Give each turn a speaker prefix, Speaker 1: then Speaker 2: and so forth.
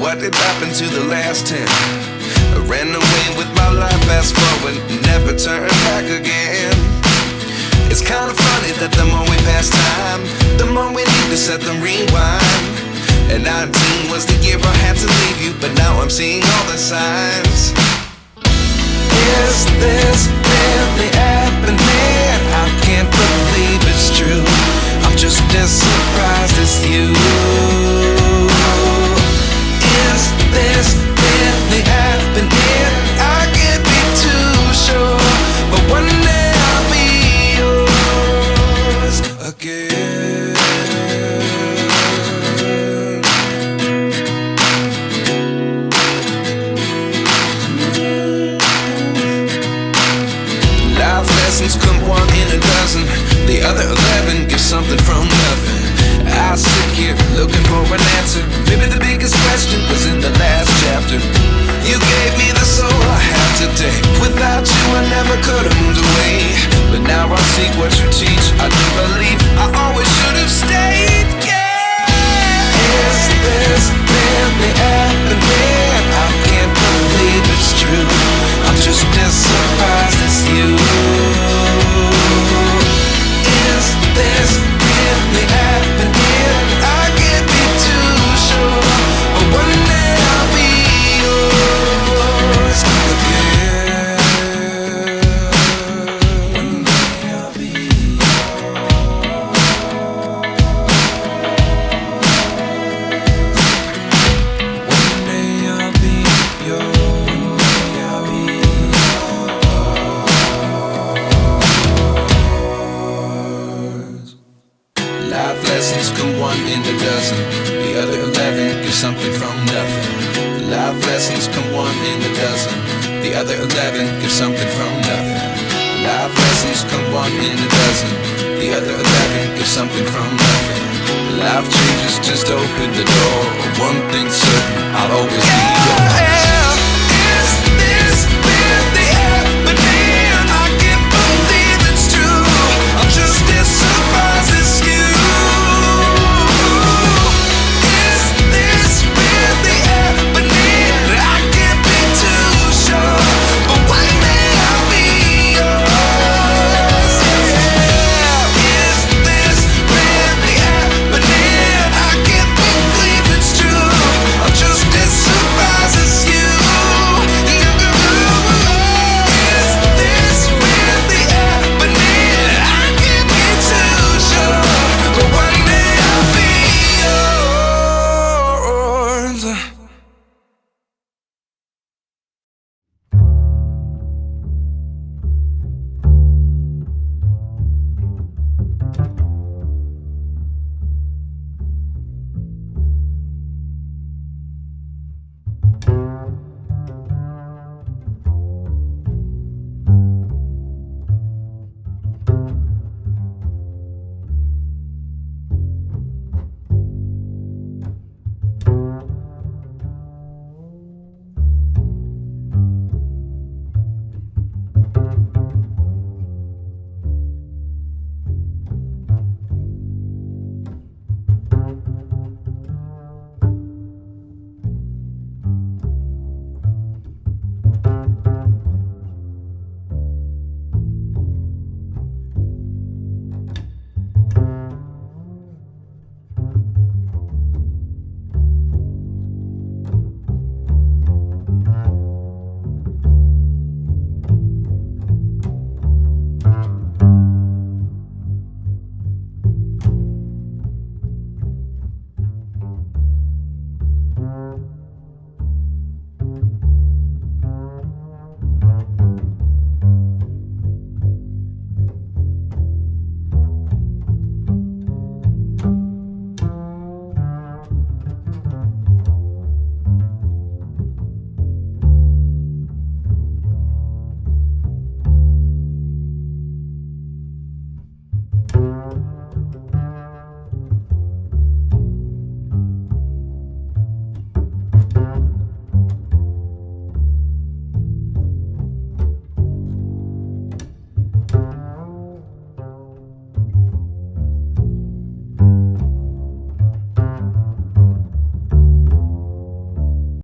Speaker 1: What did happen to the last 10? I ran away with my life, fast forward, never turn back again. It's kinda funny that the more we pass time, the more we need to set the rewind. And 19 was the year I had to leave you, but now I'm seeing all the signs. Is this really happening? I can't believe it's true. I'm just as surprised as you. Is this really happening? I can't be too sure, but one day I'll be yours again. Life lessons come one in a dozen. The other 11 give something from nothing. I sit here looking for an answer. Maybe the biggest question was in the last chapter. You gave me the soul I have today. Without you I never could have moved away. But now I see what you teach. I do believe I always should have stayed. Yeah. Is this really happening? I can't believe it's true. I'm just as surprised as you. Is this really happening? I can't be too sure, but one day I'll be yours again. One day I'll be One day I'll be yours. Life lessons come one in a dozen. The other 11 give something from nothing. Life lessons come one in a dozen. The other 11 give something from nothing. Life lessons come one in a dozen. The other 11 give something from nothing. Life changes just open the door. One thing's certain, I'll always be yours. Is this really happening? I can't believe it's true. I'm just as surprised as you. Is this really happening? I can't be too sure, but one day I'll be yours. Yeah. Is this really happening? I can't believe it's true. I'm just as surprised as you. Is this really happening? I can't be too sure, but one day I'll be yours.